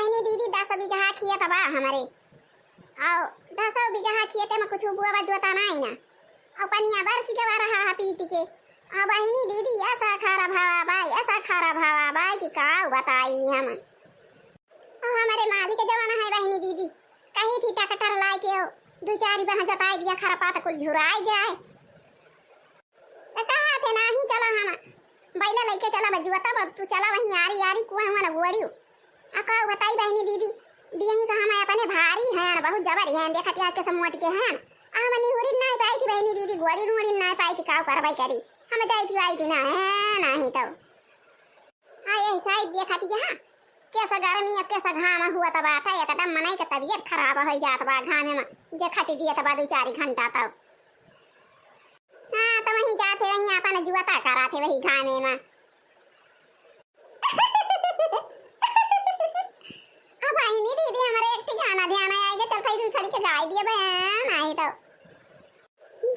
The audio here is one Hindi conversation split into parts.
बहनी दीदी 10 बीघा खेत बा हमारे और 10 बीघा खेत में कुछ बुआ जोता नहीं ना और पनिया बरस के बा रहा पीट के अब बहनी दीदी ऐसा खारा भावा बाई ऐसा खारा भावा बाई कि का बताई हम और हमारे मालिक के जमाना है बहनी दीदी कहीं थी टकटर लाई के दो चार बहन जोताई दिया खरा पात कुल झुराई जाए तो कहा थे नहीं चला हम बैला लेके चला बजुआ तब तू चला वहीं यारी यारी कुआ हमारा गोड़ियो का बताई बहनी दीदी दियही का हम अपने भारी हैं बहुत जबर हैं देखा क्या के सब मोट के हैं हमनी हुरी नहीं पाई थी बहनी दीदी गोड़ी नोड़ी नहीं पाई थी का करवाई करी हम जाई थी आई थी ना है नहीं तो आए साइड देखा थी हां कैसा गर्मी कैसा घाम हुआ तब आता एकदम मनाई के तबीयत खराब हो जात बा घाम में जे खटी दिया तब 2-4 घंटा तब हां तो वहीं जाते रही अपन जुआता करा थे वही घाम में अब आई नहीं दीदी हमारे एक ठिकाना ध्यान आएगा चल भाई खड़ी के गाय दिए बहन आई तो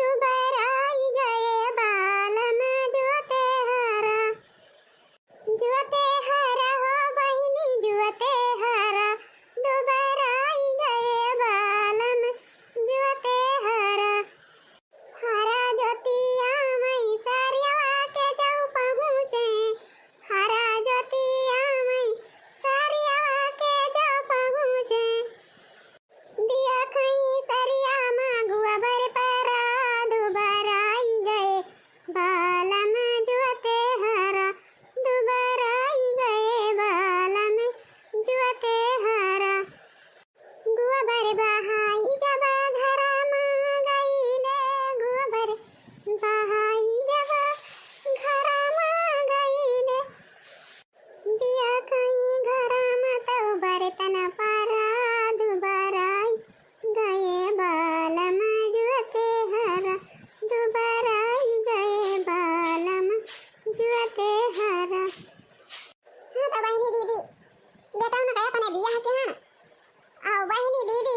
दोबारा आई गए बाल में जोते हरा हो बहनी जोते हरा दोबारा आई गए बाल में जोते हरा हरा जोतिया मई सारिया के जाऊ पहुँचे हरा जोतिया मई सारिया के जाऊ पहुँचे दिया खई सरिया मांगुआ बर परा दोबारा आई गए बाल में जोते हरा दोबारा आई गए बाल में जोते हरा गुआ बर बहाई जब घरा मां गई ले गुआ बर बहाई जब घरा मां गई ले दिया कहीं घरा में तो बर्तन परा दोबारा आई गए बाल में जोते हरा दोबारा आई गए बाल में जोते हरा हाँ तो बहनी दीदी बेटा ने कहा अपने बियाह के हाँ और बहनी दीदी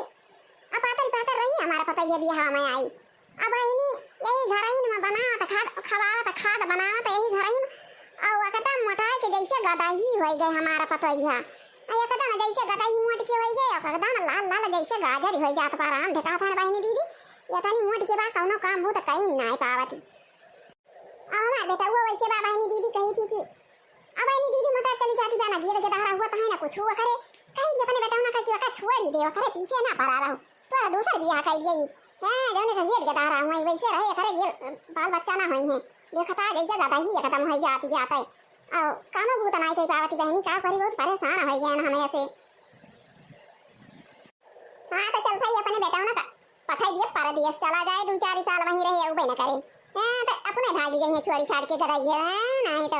अब पातर रही हमारा पता ये बियाह में आई अब बहनी यही घर ही में बना तो खाद बना तो यही घर ही और एकदम मोटाई के जैसे गदाही हो गए हमारा पता ही एकदम जैसे गदाही मोट के हो गए एकदम लाल लाल जैसे गाजर हो जात पर हम देखा था बहनी दीदी ये तनी मोट के बा कौनो काम हो तो कहीं नहीं पावती और हमार बेटा हुआ वैसे बा बहनी दीदी कही थी कि अब बहनी दीदी मोटा चली जाती बा ना गिर के दहरा हुआ तो है ना कुछ हुआ करे कहीं भी अपने बेटा ना करके का छोड़ ही दे करे पीछे ना पड़ा रहूं तो दूसरा बियाह कर लिया हां जाने का गिर के दहरा हुआ वैसे रहे करे गिर बाल बच्चा ना होई है देखता जैसे ज्यादा ही खत्म हो जाती जाता है और कामो भूत नहीं कही पावती बहनी का करी बहुत परेशान हो गए हमें ऐसे हाँ तो चल भाई अपने बेटा ना पठाई दिए पर दिए चला जाए 2-4 साल वहीं रहे उबे न करे हां तो अपने भागी गई है छोड़ी छाड़ के गई नहीं तो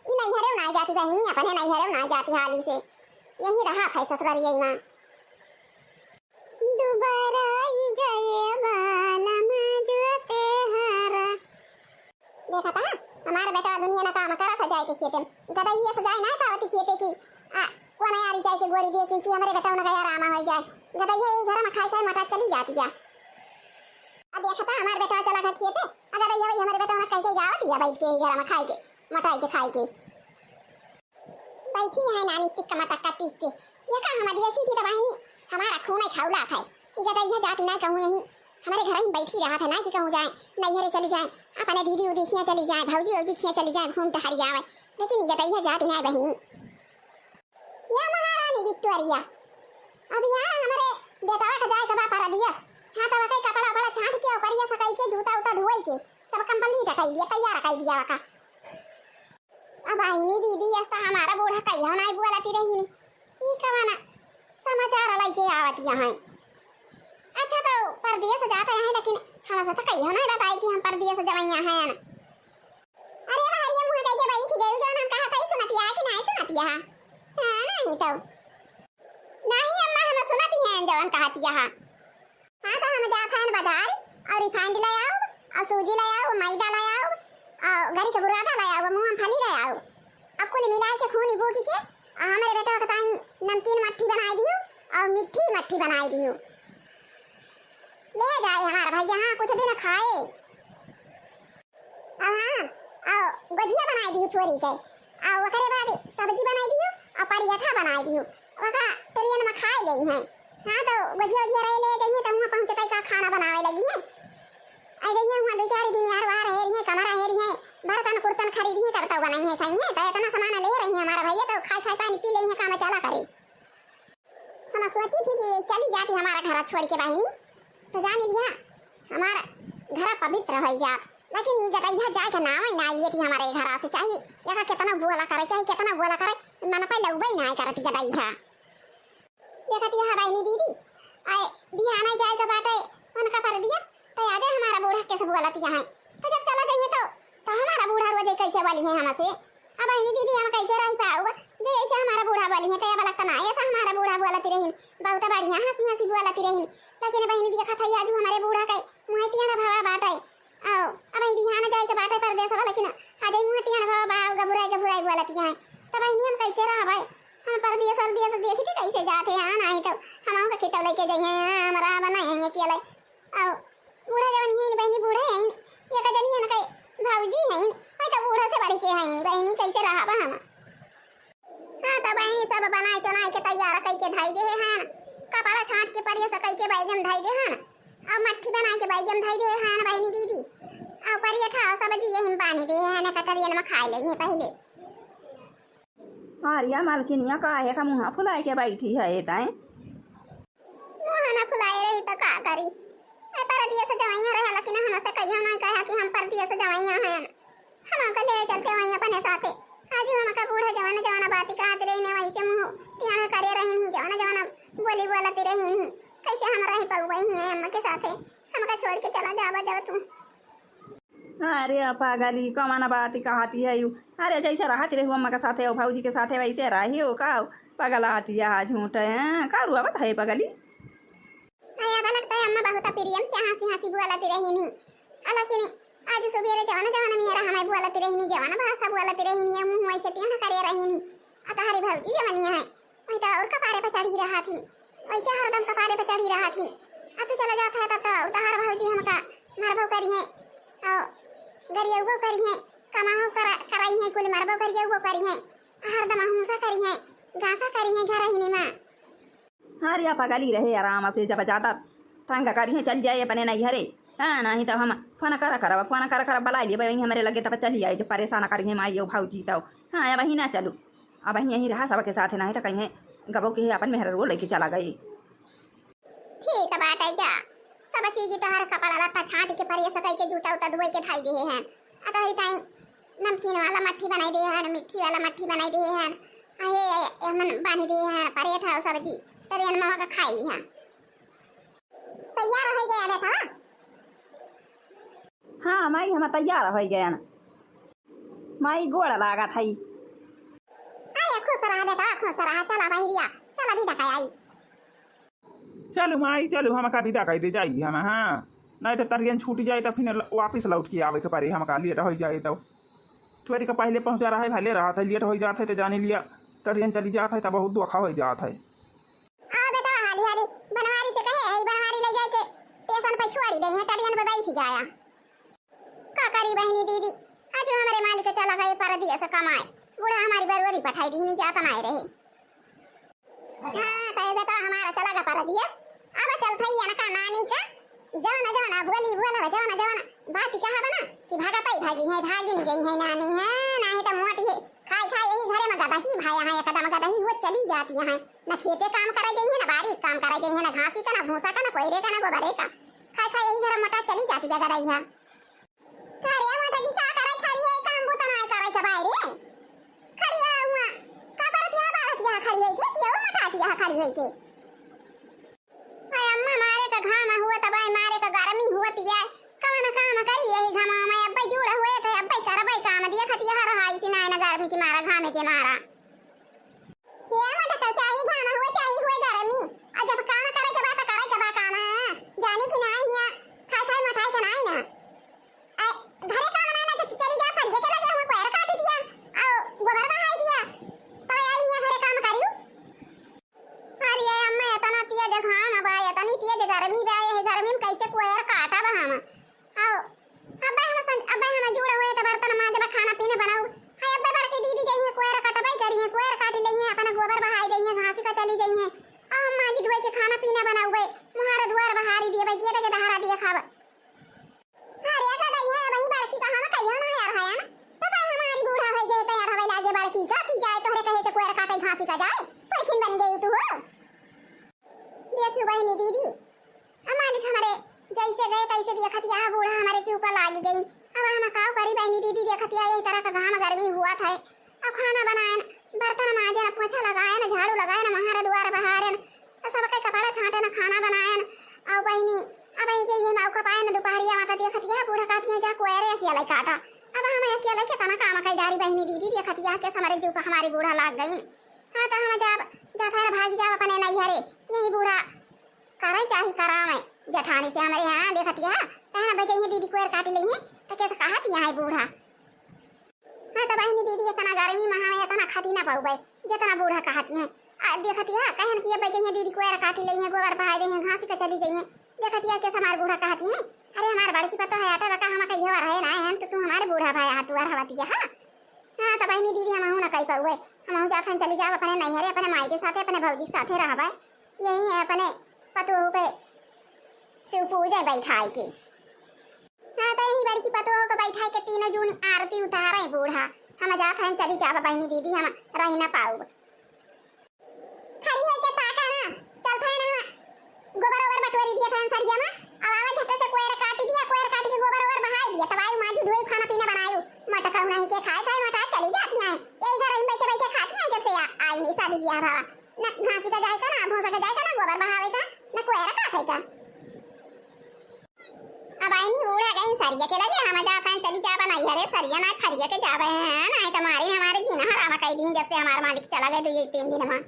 ई नहीं हरे ना जाती बहनी अपने नहीं हरे ना जाती हाली से यही रहा था ससुराल यही मां दोबारा आई गए बाल में जोते हरा देखा था हमारा बेटा दुनिया ना काम करा था जाए के खेत में गदा ये सजाए ना पावती खेते की कोन यारी जाए के गोरी दे किंची हमारे बेटा ना यार आमा हो जाए गदा ये घर में खाई खाई मटा चली जाती जा अब देखा था हमारा बेटा चला का खेते अगर ये हमारे बेटा ना कहीं के जावती है बैठ के घर में खाई के मटाई के खाई के बैठी है नानी टिक्का मटक्का टिक के ये का हमारी ऐसी थी बहनी हमारा खून ही खाउला था ये गदा ये जाती नहीं कहूं यहीं हमारे घर ही बैठी रहा था ना कि कहूं जाए नैहरे चली जाए अपने दीदी उदी खिया चली जाए भौजी उदी खिया चली जाए घूम टहरी आवे लेकिन ये गदा जाती नहीं बहनी या महारानी विक्टोरिया अब यहाँ हमारे बेटा का जाए कबा पर दिया हां तो वही कपड़ा बड़ा छांट के ऊपर ये सकाई के जूता उता धोई के सब कंप्लीट कर दिया तैयार कर दिया का अब आई दीदी ऐसा हमारा बूढ़ा कहियो नहीं बोलती रही ई कवाना समाचार लाई के आवत यहाँ अच्छा तो परदेश जाते हैं लेकिन हम तो कहियो नहीं बताई कि हम परदेश जवैया हैं अरे भाई ये मुंह कह के बैठ गई जो हम कहा था सुनती है कि नहीं सुनती है हां नहीं तो नहीं अम्मा हम सुनती हैं जो हम कहती है हां तो हम जाते हैं बाजार और रिफाइंड ले आओ और सूजी ले आओ मैदा ले आओ और गरी के बुरादा ले आओ मूंगफली ले आओ अब कुल मिला के खूनी बूटी के हमारे बेटा का ताई नमकीन मट्ठी बनाई दियो और मीठी मट्ठी बनाई दियो ले जाए हमारा भाई यहाँ कुछ दिन खाए हाँ गुजिया बनाई दियो छोरी के और ओकरे बाद सब्जी बनाई दियो और पराठा बनाई दियो ओका तरियन में खाए गई हैं। हाँ तो गजिया गजिया रह ले गई हैं तो वहाँ पहुँचते का खाना बनावे लगी हैं। आई गई हैं वहाँ 2-4 दिन यार वहाँ रह रही हैं, कमरा रह रही हैं, बर्तन कुर्तन खरीदी हैं, तब तक बनाई हैं खाई हैं, तो इतना सामान ले रही हैं हमारा भैया तो खाई खाई पानी पी ले हैं, काम चला करे। हम सोची थी कि चली जाती हमारा घर छोड़ के बहिनी तो जान लिया हमारा घर पवित्र हो जात, लेकिन ये गटैया जाए के नाम ही ना लिए थी हमारे घर से, चाहिए यहाँ कितना बोला करे, चाहे कितना बोला करे मन पहले उबई ना करती गटैया। देखती है बहनी दीदी आए बिहाना जाए के बाटे उनका कर दिया तो याद है हमारा बूढ़ा कैसे बोलती है, तो जब चला जाइए तो हमारा बूढ़ा रोज कैसे वाली है हमसे। अब बहनी दीदी हम कैसे रह पाऊंगा जो ऐसे हमारा बूढ़ा वाली है, तो ये लगता ना ऐसा हमारा बूढ़ा बोलती रही बहुत बढ़िया हंसी हंसी बोलती रही, लेकिन बहनी देखा था आज हमारे बूढ़ा का मुहटिया भावा बाटे आओ अब बिहाना जाए के बाटे परदेश वाला, लेकिन आज मुहटिया भावा बाव गबुराई बोलती है, तो बहनी हम कैसे रह भाई हम परदेश और दिया तो देखी थी कैसे जाते हैं नहीं तो हम का खितौ लेके जाइए हमारा बनाएंगे के लिए आओ बूढ़ा जवान है बहनी बूढ़े हैं ये का जनी है ना भाऊजी हैं और तो बूढ़ा से बड़ी के हैं बहनी कैसे रहा बा हम। हां तो बहनी सब बनाए चनाए के तैयार कई के धाई दे हैं कपड़ा छांट के परिया से कई के बैगन धाई दे हैं और मट्ठी बनाए के बैगन धाई दे हैं बहनी दीदी और परिया ठा सब जी हम पानी दे हैं ना कटरिया में खाए ले पहले। आर्या मालकिनिया का है का मुँह फुलाए के बैठी है ये ताए मुँह ना फुलाए रही तो का करी परदिया से जवाइयां रहे, लेकिन हमसे कहियो ना कहा कि हम परदिया से जवाइयां हैं, हम का ले चलते वहीं अपने साथे आज हम का बूढ़ा जवाना बात कहते रही ने वहीं से मुंह टियाना करे रही नहीं जवाना बोली बोलती रही नहीं कैसे हम रह पाऊ वहीं हैं हम के साथे हम का छोड़ के चला जावा जब तुम। अरे पागली कमाना बात कहती है यू, अरे जैसे रहती रही अम्मा के साथे और भाऊजी के साथे वैसे रही हो का पागल आती है झूठ है का रुआ बता है पागली। आया लगता है अम्मा बहुत प्रियम से हंसी हंसी बोलती रही नहीं, लेकिन आज सुबह जवाना मेरा हमें बोलती रही नहीं जवाना भाषा बोलती रही नहीं मुंह वैसे टियाना करे रही नहीं अतहारी भौजी जवानियां है वहीं तो और कपारे पर चढ़ी रहा थी वैसे हरदम कपारे पर चढ़ी रहा थी अब तो चला जाता है तब तो उतार भौजी हमका मरबो करी है और गरियाबो करी है कमाओ कराई है कुल मरबो गरियाबो करी है हरदम हुंसा करी है घासा करी है घर ही मां। अरे पागली रहे आराम से जब जाता तंग करी चल जाए अपने नहीं हरे हाँ नहीं तो हम फोन कर बुला लिए वहीं हमारे लगे तब चली जाए जो परेशान करिए माइयो भाऊजी तो हाँ अब वहीं ना चलू अब वहीं यहीं रहा सबके साथ नहीं तो कहीं गबो के अपन मेहर रो लेके चला गई। ठीक है बात है क्या सब चीज तो हर कपड़ा लत्ता छांट के परिया सकाई के जूता उता धोई के धाई दे हैं अतः ताई नमकीन वाला मट्ठी बनाई दे हैं मिट्टी वाला मट्ठी बनाई दे हैं आहे मन बांध दे हैं परेठा और सब्जी तरियन मामा का खाई ली हैं तैयार हो गया बेटा। हाँ माई हम तैयार हो गए माई गोड़ लागा था खुश रहा बेटा खुश रहा चला बहिरिया चला भी डका आई चलो माई चलो हम का विदा कर दे जाइए हम हाँ नहीं तो ट्रेन छूट जाए तो फिर वापस लौट के आवे के पारे हम का लेट हो जाए तो थोड़ी का पहले पहुंचा रहा है भले रहा था लेट हो जाता है तो जाने लिया ट्रेन चली जाता है तो बहुत दुखा हो जाता है। हां बेटा हाली हाली बनवारी से कहे है बनवारी ले जाके स्टेशन पे छोड़ी दे है ट्रेन पे बैठ जाया का करी बहनी दीदी आज हमारे मालिक चला गए परदिया से कमाए बूढ़ा हमारी बरवरी पठाई दी नहीं जाता नहीं रहे। हां कहे बेटा हमारा चला गया परदिया अब चल थई ना का नानी का जाना बोली बोला जाना बात कहा बना कि भागता ही भागी नहीं गई है नानी है नहीं तो मोटी है खाई यही घरे में गदा ही भाया है कदम गदा ही वो चली जाती है ना खेते काम कराई गई है ना बारीक काम कराई गई है ना घासी का ना भूसा का ना कोयरे का ना गोबरे का खाई यही घर मटा चली जाती है गदा है करे मटा की का कराई खड़ी है काम बुता नहीं कराई के बाहर खड़ी है हुआ का करती है बाहर यहां खड़ी है के क्यों मटाती है खड़ी है के अम्मा मारे का घाम हुआ तबाई मारे का गर्मी हुआ तिया कौन काम करी यही घाम में अब जुड़ा हुए थे अब करबै काम दिया खतिया हर हाई से ना गर्मी की मारा घाम के मारा ये मत का चाहिए घाम हुए गर्मी और जब काम करे के बात करे के बा काम जाने की नहीं है खाई मठाई के नहीं ना घरे काम ना तो चली जा संगे के लगे हम पैर काट दिया और गोबर बहाई दिया तो यार ये घरे काम करियो अरे अम्मा इतना तिया जगह ना बा इतनी तिया गर्मी बा है गर्मी में कैसे कोयर काटा बा हम आओ अब हम जुड़ा हुए तो बर्तन मांज बा खाना पीना बनाओ हाय अब बड़ के दीदी गई है कोयर कटबाई करी है कोयर काट ली है अपना गोबर बहाई गई है घास का चली गई है भाई के खाना पीना बनाऊ भाई मुहारा द्वार बहारी दिए भाई के दहारा दिए खावा अरे का दई है वही बाड़की का हम कहियो ना यार है ना तो भाई हमारी बूढ़ा हो गए तो यार हवे लागे बाड़की का की जाए तोहरे कहे से कोई काटे घासी का जाए पैखिन बन गई तू देखियो बहनी दीदी हमारी हमारे जैसे गए तैसे देखत यहाँ बूढ़ा हमारे चूका लागी गई अब हम काव करी बहनी दीदी देखत यही तरह का घाम गर्मी हुआ था अब खाना बनाए बर्तन माजे ना पोछा लगाए ना झाड़ू लगाए ना महारा द्वार बहारे ना सब के कपड़ा छाटे ना खाना बनाए ना अब बहनी अब ये नाव का पाए ना दोपहरिया माता देखत यहाँ बूढ़ा काटिए जा कोयरे अकेला काटा अब हम अकेला के तना काम कई डारी बहनी दीदी देखत यहाँ के हमारे चूका हमारी बूढ़ा लाग गई हाँ तो हम जब जाता है भागी जाओ अपने नहीं हरे यही बूढ़ा करे चाहे करावे जठानी से हमारे यहाँ देखती है कहना बजे ये दीदी कोयर काट ली है तो कैसे कहा थी यहाँ बूढ़ा हाँ तो बहनी दीदी इतना गर्मी में हमें इतना खाती ना पाऊ भाई जितना बूढ़ा कहती है देखती है कहन कि बजे ये दीदी कोयर काट ली है गोबर बहा दी है घास का चली गई है देखती है कैसे हमारे बूढ़ा कहती है अरे हमारे बड़की पता है आटा बका हम कहियो रहे ना है तो तू हमारे बूढ़ा भाई हाथ तुआर हवाती है हाँ तो बहनी दीदी हम ना कही पाऊ हम जाते चली जाओ अपने नैहरे अपने माई के साथ अपने भौजी के साथ रहा यही है अपने पतोह के शिव पूजा बैठाए के हाँ तो यही बड़ी की पतोह को बैठाए के 3 जून आरती उतारे बूढ़ा हम जाते हैं चली जाओ बहनी दीदी हम रह ना पाऊ खड़ी होके ताका ना चलते हैं ना गोबर ओबर बटोरी दिया था सरिया में अब आवा झट से कोयर काट के गोबर ओबर बहाई दिया तब आयु माजू धोई खाना पीना बनायू मटका नहीं के खाए मटा चली जाती हैं यही घर में बैठे खाती हैं जब से आई नहीं शादी ब्याह भरा न घास का जाए का ना भोसा का जाए का ना गोबर बहावे का न कोयर काटे का अब आई नहीं बूढ़ा गई सरिया के लगे हम जाते हैं चली जा बनाई हरे सरिया ना खरिया के जावे हैं ना तुम्हारी हमारे जीना हरामा कई दिन जब से हमारा मालिक चला गए 2-3 दिन में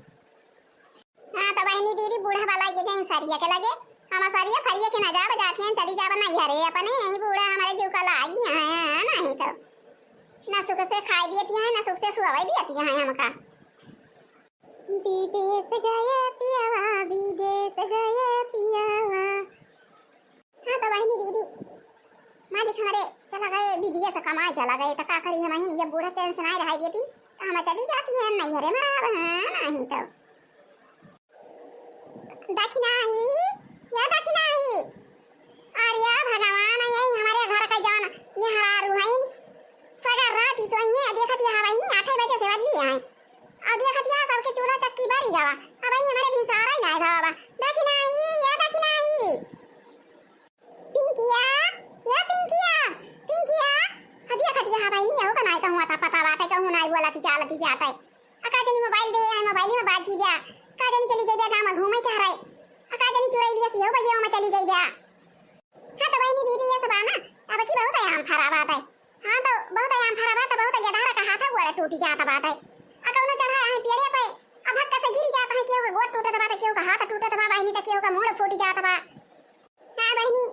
हाँ तो बहनी दीदी बूढ़ा वाला के गई सरिया के लगे हम सरिया फरिया के ना जा जाती हैं चली जा बनाई हरे अपने नहीं बूढ़ा हमारे जीव का लागी है नहीं तो ना सुख से खाई देती है ना सुख से सुवाई देती है हमका विदेश गया पियावा विदेश गया पियावा हाँ तो बहनी दीदी मालिक हमारे चला गए विदेश से कमाए चला गए तो का करी हम जब बूढ़ा चैन से नहीं रह देती तो हम चली जाती है नहीं हरे में नहीं तो दक्षिणा ही या दक्षिणा ही अरे भगवान यही हमारे घर का जान निहारू है सगर रात ही तो ये देखत है भाई नहीं 8 बजे से बदली है अब देखत है सबके चूल्हा चक्की बारी जावा अब ये हमारे बिन सारा ही नहीं बाबा दक्षिणा ही या दक्षिणा ही पिंकिया या पिंकिया हदिया खदिया भाई नहीं हो का नहीं कहूं आता पता बात है कहूं नहीं बोला थी चालती पे आता है अकाजनी मोबाइल दे है मोबाइल में बाजी दिया काजनी चली गई गांव में घूमे चाह रहे अकाजनी चुराई लिया सी हो बजे में चली गई बया हां तो बहनी दीदी ये सब आना अब की बहुत आम खरा बात है हां तो बहुत आम खरा बात बहुत गधारा का हाथ गोड़ा टूट जाता बात है अकौना चढ़ा है पेड़े पे अब धक्का से गिर जाता है केहू का गोड़ टूटता बात है केहू का हाथ टूटता बा बहनी तो केहू का मुंह फूट जाता बा हां बहनी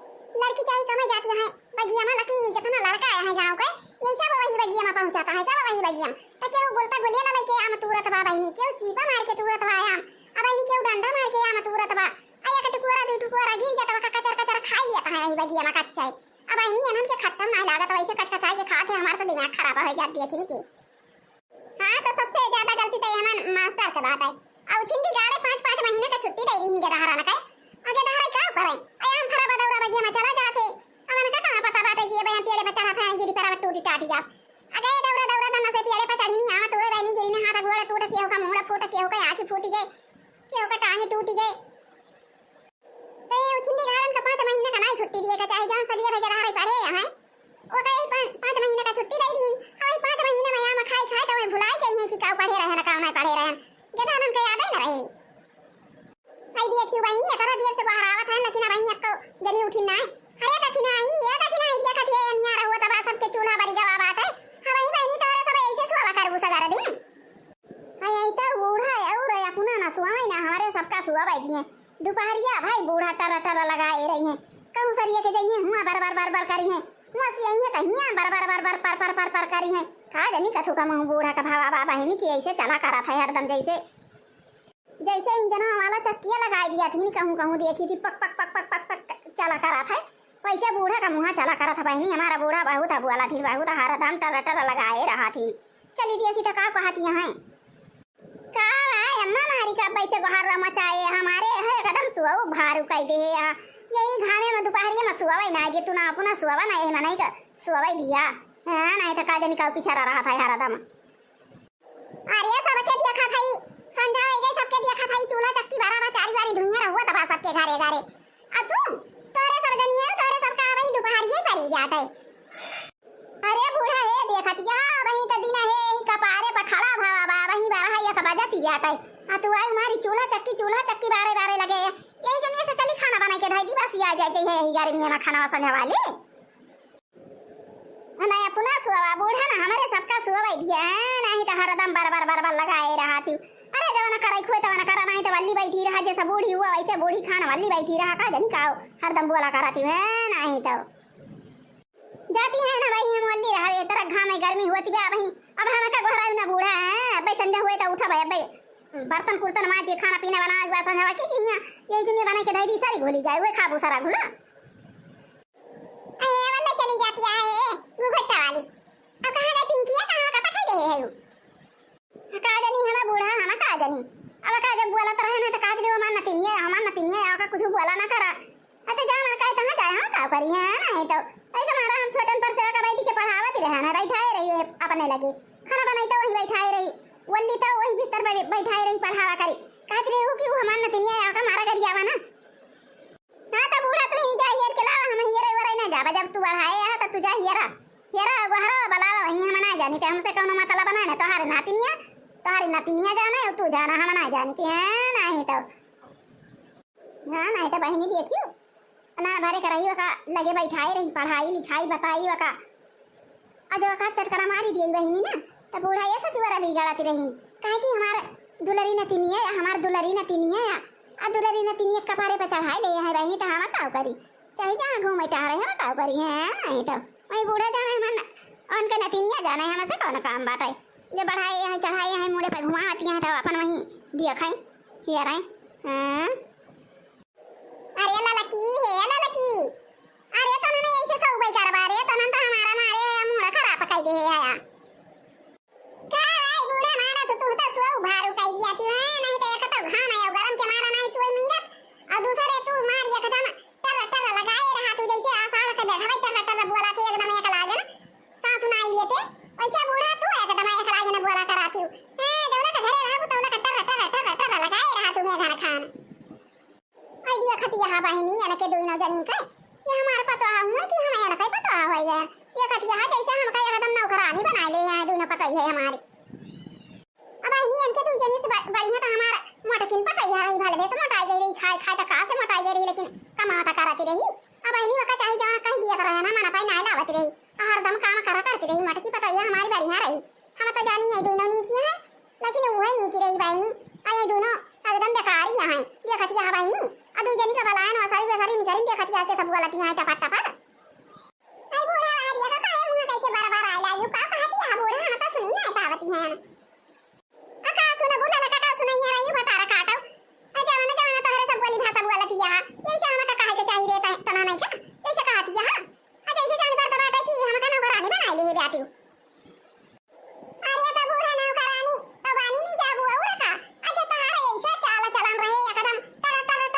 लड़की चाहे कमाई जाती है बगिया में लकी जितना लड़का है गांव के ये सब वही बगिया में पहुंचाता है सब वही बगिया तो केहू बोलता गोलियां ना लेके आम तुरत बा बहनी केहू चीपा मार के तुरत बा आम अब बहनी केहू डंडा मार के आम तुरत बा आया का टुकड़ा 2 टुकड़ा गिर जाता बा कचर खा लेता है यही बगिया में कच्चा है अब बहनी एनन के खट्टा नहीं लागत वैसे कचकचा के खाते हमारा तो दिमाग खराब हो जाती है कि हां तो सबसे ज्यादा गलती तो हमारे मास्टर का बात है अब छिंदी गाड़े 5 महीने का छुट्टी दे दी इनके दहारा ना कहे आगे दहारा क्या करे आयाम खराब दौरा बगिया में चला जाते अमन का कहां पता बात है कि बहन पेड़े पे चढ़ा था गिरी पर टूटी टाटी जा अगे दौरा दन्ना से पेड़े पे चढ़ी नहीं आवा तोरे बहनी गिरी ने हाथ गोड़ा टूट केहू का मुंह फूट केहू का आंखें फूटी गई केहू का टांगे टूटी गई तो ये छिंदी गाड़न का 5 महीने का नहीं छुट्टी दिए का चाहे जान सलिए भेज रहा है पड़े है ओ कहे 5 महीने का छुट्टी दे दी और 5 महीने में आम खाई तो मैं भुलाई गई है कि का पढ़े रहे ना काम है पढ़े रहे गधानन का याद ही ना रहे भाई देखियो भाई ये तरह देर से बाहर आवत है लेकिन भाई को जनी उठी ना अरे दक्षिणा ही ये दक्षिणा ही देखत है निया रहो तब सबके चूल्हा बरी जवाब आता है हां भाई बहनी तोरे सब ऐसे सुवा करबू सगार दिन हाय आई तो बूढ़ा है और अपना ना सुवाई ना हमारे सबका सुवा भाई दिन दोपहरिया भाई बूढ़ा टर लगाए रही है कहूं सरिया के जइए हुआ बार करी है हुआ से यही है कहिया बार करी है का जनी कथु का मुंह बूढ़ा का भावा बाबा बहनी की ऐसे चला करा था हरदम जैसे इंजन वाला चक्कियां लगाई दिया थी कहूं देखी थी पक चला करा था वैसे बूढ़ा का मुंह चला करा था बहनी हमारा बूढ़ा बहुत अबुआला थी बहुत हरदम टर लगाए रहा थी चली देखी तो का कहती है का अम्मा मारी का पैसे बाहर मचाए हमारे है सुआओ भारू कई दे या यही घामे में दोपहरिया में सुआवा ना जे तू ना अपना सुआवा ना ए मनाई का सुआवा लिया हां नहीं तो काजे निकाल पीछे रहा था यार दम अरे सबके देखा थाई संध्या हो गई सबके देखा थाई चूल्हा चक्की बराबर चारी बारी धुइया हुआ तबा सबके घरे घरे आ तू तोरे सब जनिए तोरे सब का वही दोपहरिया करी जाता है अरे बूढ़ा है देखत जा वही त दिन है ही कपारे पर खड़ा भावा बा वही बारह या सब जाती जाता है आ तू आई मारी चूल्हा चक्की बारे बारे लगे यही जमीन से चली खाना बना के धाई बस आ जाए है ही गर्मी में खाना संध्या वाले मैं अपना सुवा बूढ़ा ना हमारे सबका सुवा दिया नहीं तो हरदम बार लगाए रहा थी अरे जब ना कराई खोए तब ना करा नहीं तो वल्ली बैठी रहा जैसा बूढ़ी हुआ वैसे बूढ़ी खाना वल्ली बैठी रहा का जनी काओ हरदम बोला कराती है नहीं तो जाती है ना भाई हम वल्ली रहा ये तरह घाम में गर्मी होती है वही अब हम का घोरा ना बूढ़ा है भाई संध्या हुए तो उठा भाई बर्तन कुर्तन मांज के खाना पीना बना हुआ संध्या के किया यही दुनिया बना के धाई सारी घोली जाए वो खाबू सारा घुला अरे वल्ले चली जाती है वो घट्टा वाली अब कहां गई पिंकी कहां का पठाई दे है वो का जानी हमारा बूढ़ा हम का जानी अब का जब बोला तो रहना तो का दे हमार नतिन है का कुछ बोला ना करा अते जाना का कहां जाए हम का करी है नहीं तो ऐसे हमारा हम छोटन पर से का बैठी के पढ़ावत रहना बैठाए रही अपने लगे खाना बनाई तो वही बैठाए रही वल्ली तो वही बिस्तर पे बैठाए रही पढ़ावा करी कहत रही हो कि वो हमार नतिन है का मारा कर जावा ना हां तो बूढ़ा तो नहीं जा हियर के लावा हम हियर वरे ना जाबा जब तू बढ़ाए है तो तू जा हियरा गहरा बलावा वही हम ना जानी ते हमसे कोनो मतलब ना तोहारे नातिनिया जाना है तू जाना हम ना जानती है नहीं तो हां नहीं तो बहनी देखियो ना भरे कराई का लगे बैठाई रही पढ़ाई लिखाई बताई का आज का चटकरा मारी दी बहनी ना तो बूढ़ा ऐसा जुआरा बिगाड़ती रही काहे कि हमार दुलरी नतिनिया हमार दुलरी नतिनिया आ दुलरी नतिनिया कपारे पे चढ़ाई ले है बहनी तो हम का करी चाहे जहां घूमे टहरे हम का करी है नहीं तो वही बूढ़ा जाना है मन उनके नतिनिया जाना है हमसे कौन काम बाटे जे बढ़ाई है चढ़ाई है मुड़े पे घुमाती है तो अपन वही देखै हियर है हां अरे ललकी अरे तो ने ऐसे सब भाई करवा रे तो नन तो हमारा मारे मुड़ा खराब पकाई दे है का भाई बूढ़ा मारा तो सो भारू काई दिया थी नहीं तो एक तो घाम है गरम के मारा नहीं सोई मिनट और दूसरे तू मार ये कदम टर लगाए रहा तू जैसे आसार का देखा भाई टर बोला थे एकदम एक लागे ना सांस सुनाई लिए थे वैसे बूढ़ा तू एकदम एक लागे ना बोला कराती हूं जब ना घरे रहा तो ना टर लगाए रहा तू मैं खाना आई दिया खतिया हा बहिनी यानी के दोइनो जनी का ये हमारे पता है कि हम यानी का पता है भाई ये खतिया है जैसे हम का एकदम नौकरानी बना ले हैं दोइनो पता ही है हमारे अब बहिनी इनके दो जनी से बड़ी है तो हमारा मोटकिन पता ही है भाले तो मोटाई गई खाए तो का से मोटाई गई लेकिन कमाता कराती रही अब बहिनी वका चाहिए जाना कह दिया रहा ना माना पाई ना लावत रही हरदम काम करा करती रही मोटकी पता ही हमारी बढ़िया रही हम तो जानी है दोइनो नी की है लेकिन वो नहीं की रही बहिनी आए दोनों एकदम बेकार ही है देखत या बहिनी अदु जनी का बलायन वसारी निकलिन देखत या के सब गलती है टपट आई बूढ़ा आ गया का मुंह कह के बार आ लायु का कहती है बूढ़ा हम तो सुनी ना पावती है अका सुना बोला ना का सुनाई रही बता रहा काटो जवाना तोहरे सब बोली भाषा बोलती है ऐसे हम का कहे के चाहिए रे तना नहीं का ऐसे कहती है जैसे जान पर बात है कि हम का नौकरानी बना ले बेटी अरे तो बूढ़ा नौकरानी तो बानी नहीं जाबू और का अच्छा तारे ऐसा चाल चलन रहे एकदम टर में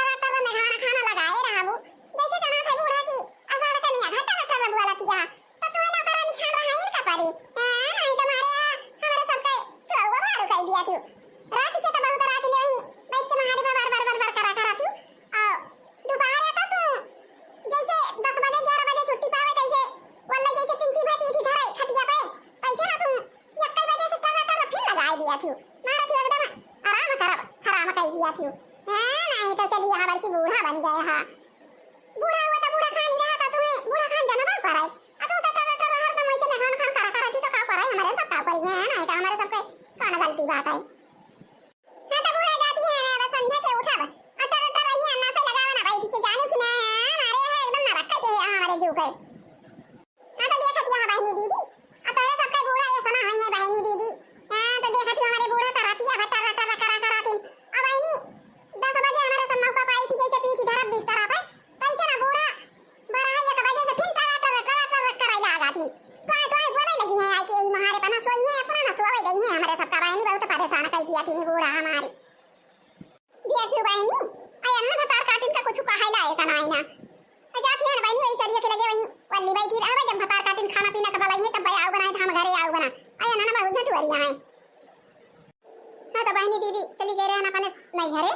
खाना लगाए रहबू जैसे जना था बूढ़ा की असाड़ का नहीं टर बोला किया तो तू नौकरानी खा रहा है का पारी नहीं तुम्हारे हमारे सबके सुवा मारू कह दिया तू रात के तो बहुत रात ले ही बैठ के महारी बार करा तू दोपहर तो तू जैसे 10 बजे 11 बजे छुट्टी पावे कैसे वल्ले जैसे पिंकी भाई पीठी धरे खटिया पे कैसे ना तू 1 बजे से टर फिर लगा दिया तू मारा तू एकदम हराम कह दिया तू नहीं तो चलिए हमारे की बूढ़ा बन गए हां बूढ़ा हुआ तो बूढ़ा खान रहा था तुम्हें बूढ़ा खान जाना बाप कराए अब तो टर हरदम वैसे नहीं खान करा तू तो का कराए हमारे सब का करिए नहीं तो हमारे सबके कौन गलती बात है हां तो बूढ़ा जाती है बस संध्या के उठा टर यहाँ ना से लगावा ना भाई के जाने की ना मारे है एकदम ना रखा के हमारे जीव के हां तो देखत यहाँ बहनी दीदी अतरे सबके बूढ़ा ये सुना है बहनी दीदी हां तो देखत हमारे बूढ़ा कराती है टर कराती अब बहनी 10 बजे हमारे सब मौका पाई थी जैसे पीछे धरब बिस्तर पे कैसे ना बूढ़ा 12 बजे से फिर टर कराई लगा थी तो बोले लगी है आई के हमारे पना सोई है अपना ना सोवे गई है हमारे सबका बहनी बहुत परेशान कर दिया थी बूढ़ा हमारी देखियो बहनी आई अन्ना तार काहे लाए का नाई ना जाती है ना बहनी वही सरिया के लगे वही वल्ली बैठी रहा जब भतार का दिन खाना पीना का बलाई है तब भाई आओ बनाए हम घरे आओ बना आया ना बहुत झटुआरियां हैं हां तो बहनी दीदी चली गए रहना अपने नहीं घरे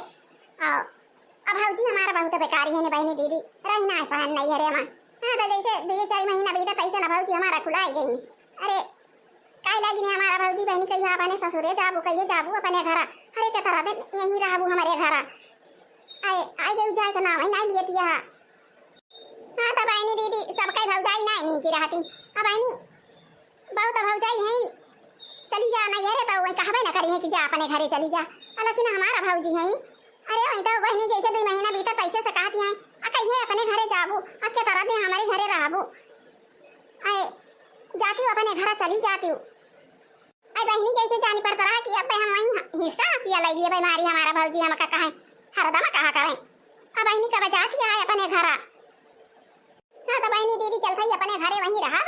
आओ अब भाऊजी हमारा बहुत बेकार है ने बहनी दीदी रहना है पहन नहीं घरे में हां तो जैसे 2-4 महीना बीता तैसे ना भाऊजी हमारा खुलाई गई अरे काहे लगी ने हमारा भाऊजी बहनी कहिया अपने ससुरे जाबू कहिए जाबू अपने घर हरे के तरह दिन यहीं रहबू हमारे घर आए गई जाए का नाम है नहीं लियती है हाँ तो बहनी दीदी सबका भौजाई नहीं की रहती अब बहनी बहुत भौजाई है चली जा नहीं है तो वही कहबे ना करी है कि जा अपने घरे चली जा लेकिन हमारा भौजी है अरे वही तो बहनी जैसे 2 महीना बीता तैसे से कहती हैं कहीं अपने घरे जाबू क्या तरह दिन हमारे घरे रहबू आए जाती हूँ अपने घर चली जाती हूँ अरे बहनी जैसे जानी पड़ता रहा कि अब हम वही हिस्सा हंसिया लग लिए बीमारी हमारा भौजी हम कहा हरदम कहा करें अब बहनी कब जाती है अपने घर हाँ तो बहनी दीदी चल भाई अपने घरे वहीं रहा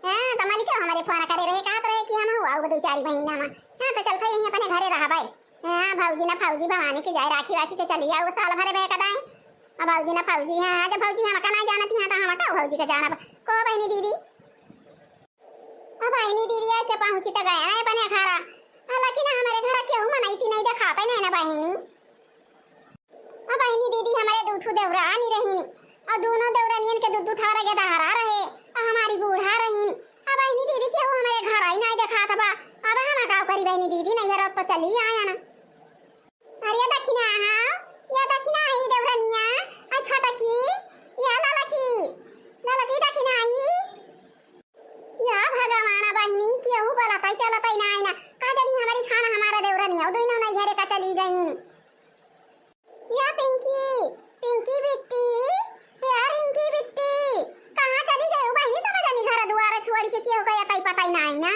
हाँ तो मालिक हमारे फोन करे रहे कहा रहे कि हम हुआ 2-4 महीना में हाँ तो चल भाई यहीं अपने घरे रहा भाई हाँ भाऊजी ना फौजी भवानी के जाए राखी वाखी के चली आओ साल भरे बे कदाएं अब भाऊजी ना फौजी हाँ जब भाऊजी हम कना जानती हैं तो हम का भाऊजी का जाना को बहनी दीदी अब बहनी दीदी आ के पहुंची तो गए ना अपने घरा लेकिन हमारे घर केहू मनाई नहीं देखा पाए ना बहनी अब बहनी दीदी हमारे दूठू देवरा नहीं रही और दोनों देवरानियन के दूध उठा रहे दहरा रहे और हमारी बूढ़ा रही अब बहनी दीदी क्यों हमारे घर आई नहीं देखा था अब हम का करी बहनी दीदी नहीं रहा तो चली आया ना अरे दक्षिणा हाँ या दक्षिणा आई देवरानिया अच्छा टकी या लाला की दक्षिणा आई या भगवान बहनी क्यों बोलता चलता ही ना का जानी हमारी खाना हमारा देवरानिया दोनों नहीं घरे का चली गई या पिंकी बिट्टी यार इनकी बिट्टी कहाँ चली गई बहनी समझ नहीं घर द्वारा छोड़ के क्यों गया तई पता ही नहीं ना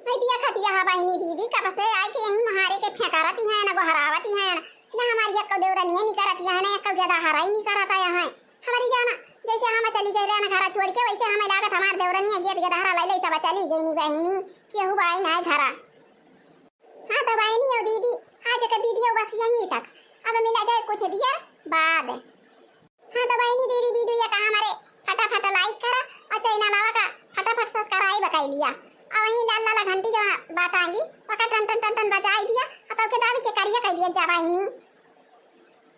मैं दिया खतिया हा बहनी दीदी कब से आए कि यहीं महारे के फेंकारती हैं ना गोहरावती हैं ना हमारी एक देवरानी नहीं करती है ना एक ज्यादा हराई नहीं करता यहाँ हमारी जाना जैसे हम चली गई रहना घर छोड़ के वैसे हमें लागत हमारे देवरानी गेट के दहरा ले सब चली गई बहनी क्यों बाई ना घर हाँ तो बहनी और दीदी आज का वीडियो बस यहीं तक अब मिला जाए कुछ देर बाद हाँ तो बहनी दीदी वीडियो का हमारे फटाफट लाइक करा और चैनल का फटाफट सब्सक्राइब कर लिया और वहीं लाल लाल घंटी जो बाटांगी वका टन टन टन टन बजाई दिया और तो के दावी के करिया कर दिया जा बहनी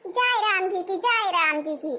जय राम जी की